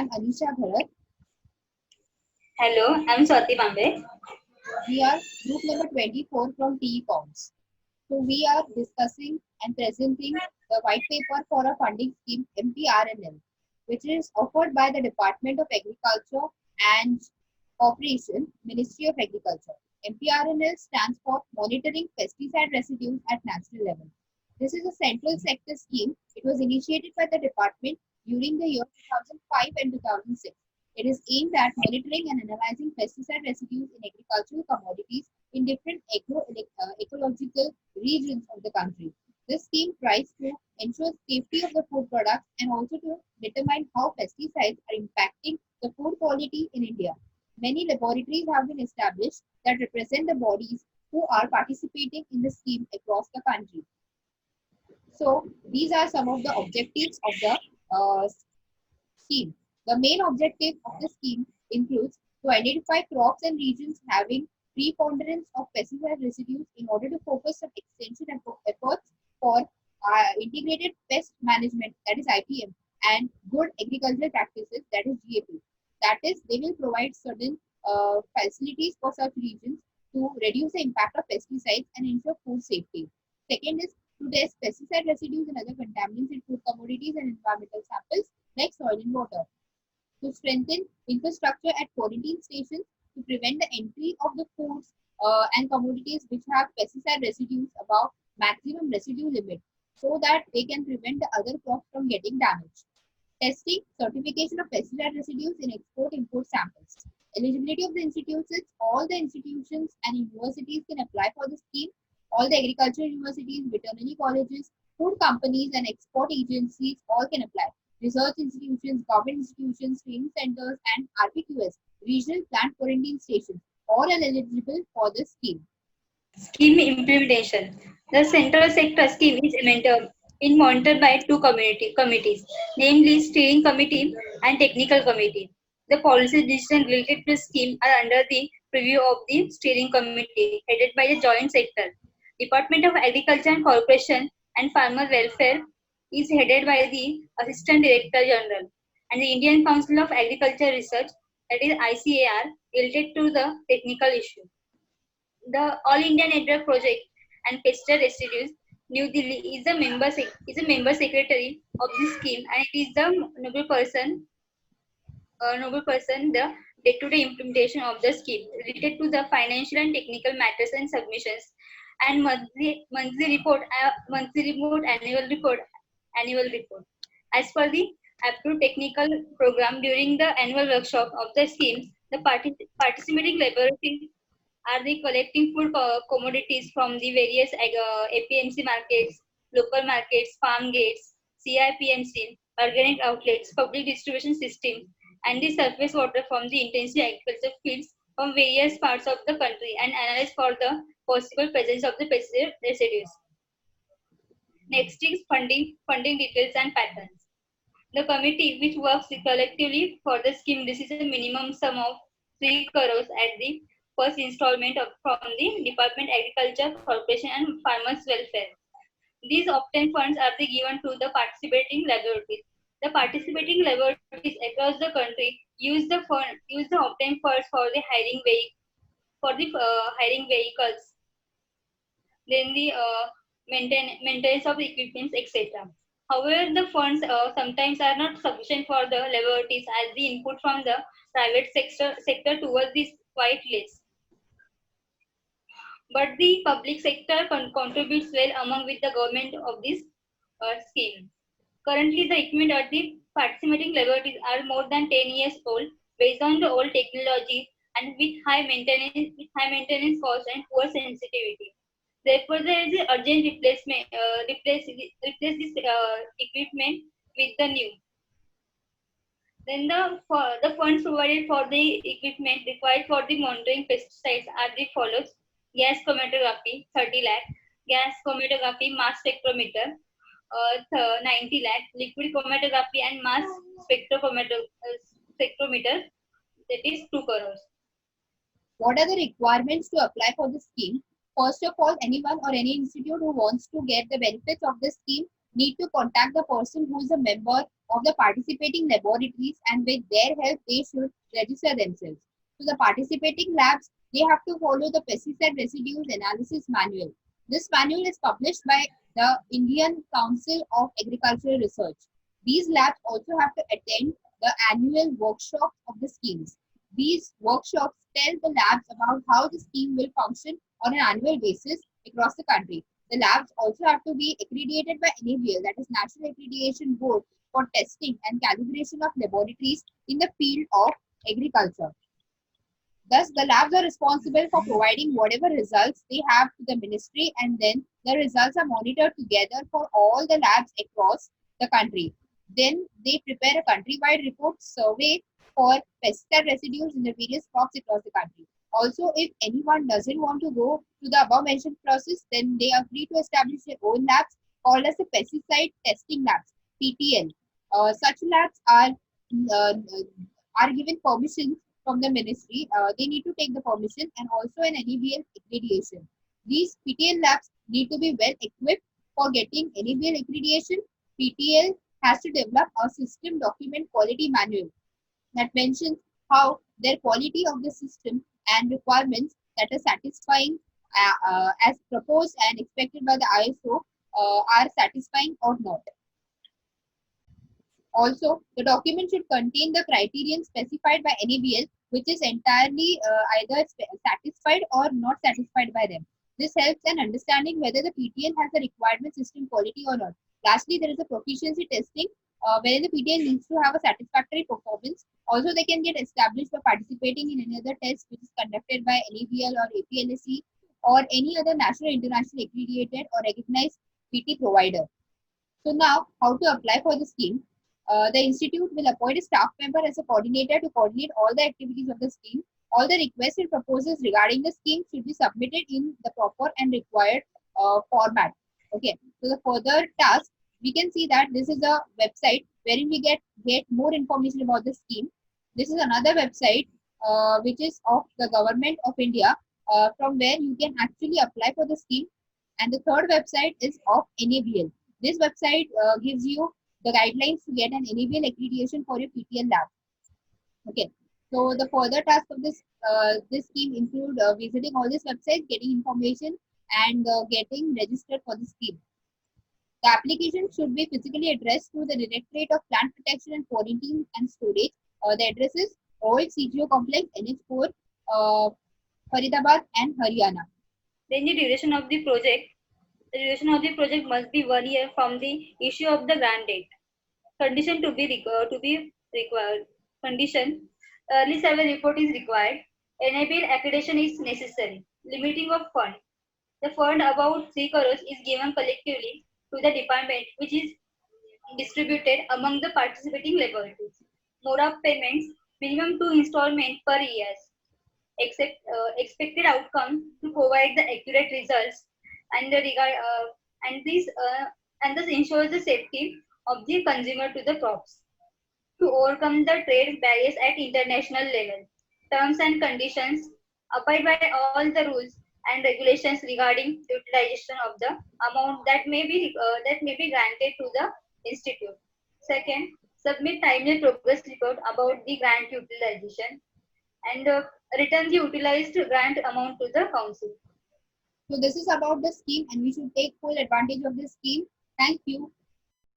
I'm Anisha Bharat. Hello, I'm Swati Bambe. We are group number 24 from TE Coms. So we are discussing and presenting the white paper for a funding scheme MPRNL, which is offered by the Department of Agriculture and Cooperation, Ministry of Agriculture. MPRNL stands for Monitoring Pesticide Residues at National Level. This is a central sector scheme. It was initiated by the department during the year 2005 and 2006. It is aimed at monitoring and analyzing pesticide residues in agricultural commodities in different ecological regions of the country. This scheme tries to ensure safety of the food products and also to determine how pesticides are impacting the food quality in India. Many laboratories have been established that represent the bodies who are participating in the scheme across the country. So these are some of the objectives of the scheme. The main objective of the scheme includes to identify crops and regions having preponderance of pesticide residues in order to focus on extension efforts for integrated pest management, that is IPM, and good agricultural practices, that is GAP. That is, they will provide certain facilities for such regions to reduce the impact of pesticides and ensure food safety. Second is to test pesticide residues and other contaminants in food commodities and environmental samples like soil and water. To strengthen infrastructure at quarantine stations to prevent the entry of the foods and commodities which have pesticide residues above maximum residue limit so that they can prevent the other crops from getting damaged. Testing, certification of pesticide residues in export-import samples. Eligibility of the institutions, all the institutions and universities can apply for the scheme. All the agricultural universities, veterinary colleges, food companies and export agencies all can apply. Research institutions, government institutions, training centers and RPQS, regional plant quarantine stations, all are eligible for the scheme. Scheme implementation. The central sector scheme is monitored by two committees, namely Steering Committee and Technical Committee. The policy decisions related to the scheme are under the purview of the Steering Committee, headed by the Joint Sector. Department of Agriculture and Corporation and Farmer Welfare is headed by the Assistant Director General, and the Indian Council of Agriculture Research, that is ICAR, related to the technical issue. The All India Network Project and Pesticide Residues, New Delhi, is a member secretary of this scheme, and it is the noble person, the day-to-day implementation of the scheme related to the financial and technical matters and submissions, and monthly report, annual report. As per the approved technical program during the annual workshop of the scheme, the participating laboratories are the collecting food commodities from the various APMC markets, local markets, farm gates, CIPMC, organic outlets, public distribution systems, and the surface water from the intensive agriculture fields from various parts of the country and analyze for the possible presence of the pesticide residues. Next is funding details and patterns. The committee, which works collectively for the scheme, this is a minimum sum of 3 crores at the first installment from the Department Agriculture, Corporation and Farmers Welfare. These obtained funds are given to the participating laboratories. The participating laboratories across the country use the obtained funds for the hiring vehicles, then the maintenance of the equipment, etc. However, the funds sometimes are not sufficient for the laboratories as the input from the private sector towards this quite less. But the public sector contributes well among with the government of this scheme. Currently, the equipment at the participating laboratories are more than 10 years old, based on the old technology and with high maintenance cost and poor sensitivity. Therefore, there is an urgent replace this equipment with the new. Then the funds provided for the equipment required for the monitoring pesticides are the follows: gas chromatography 30 lakh, gas chromatography mass spectrometer 90 lakh, liquid chromatography and mass spectrometer that is 2 crores. What are the requirements to apply for the scheme? First of all, anyone or any institute who wants to get the benefits of the scheme need to contact the person who is a member of the participating laboratories, and with their help they should register themselves. So the participating labs, they have to follow the pesticide residues analysis manual. This manual is published by the Indian Council of Agricultural Research. These labs also have to attend the annual workshops of the schemes. These workshops tell the labs about how the scheme will function on an annual basis across the country. The labs also have to be accredited by NABL, that is National Accreditation Board, for testing and calibration of laboratories in the field of agriculture. Thus, the labs are responsible for providing whatever results they have to the ministry, and then the results are monitored together for all the labs across the country. Then they prepare a countrywide report survey for pesticide residues in the various crops across the country. Also, if anyone doesn't want to go to the above mentioned process, then they are free to establish their own labs called as the pesticide testing labs (PTL). Such labs are given permission from the ministry. They need to take the permission and also an NABL accreditation. These PTL labs need to be well equipped for getting NABL accreditation. PTL has to develop a system document quality manual that mentions how their quality of the system and requirements that are satisfying as proposed and expected by the ISO are satisfying or not. Also, the document should contain the criterion specified by NABL, which is entirely either satisfied or not satisfied by them. This helps in understanding whether the PTL has the requirement system quality or not. Lastly, there is a proficiency testing wherein the PTL needs to have a satisfactory performance. Also, they can get established by participating in any other test which is conducted by NABL or APLSE or any other national or international accredited or recognized PT provider. So now, how to apply for the scheme? The institute will appoint a staff member as a coordinator to coordinate all the activities of the scheme. All the requests and proposals regarding the scheme should be submitted in the proper and required format. Okay. So the further task, we can see that this is a website wherein we get more information about the scheme. This is another website which is of the government of India, from where you can actually apply for the scheme. And the third website is of NABL. This website gives you the guidelines to get an NABL accreditation for your PTL lab. Okay. So the further task of this scheme include visiting all these websites, getting information, and getting registered for the scheme. The application should be physically addressed to the Directorate of Plant Protection and Quarantine and Storage. The address is Old CGO Complex, NH4, Faridabad and Haryana. Then the duration of the project must be 1 year from the issue of the grant date. Condition to be required. Condition: early survey report is required. NABL accreditation is necessary. Limiting of fund: the fund about 3 crores is given collectively to the department, which is distributed among the participating laboratories. Mode of payments: minimum 2 installments per year. Expected outcome: to provide the accurate results and the regard and this and thus ensures the safety of the consumer to the crops. To overcome the trade barriers at international level. Terms and conditions: abide by all the rules and regulations regarding utilization of the amount that may be granted to the institute. Second, submit timely progress report about the grant utilization and return the utilized grant amount to the council. So this is about the scheme, and we should take full advantage of this scheme. Thank you.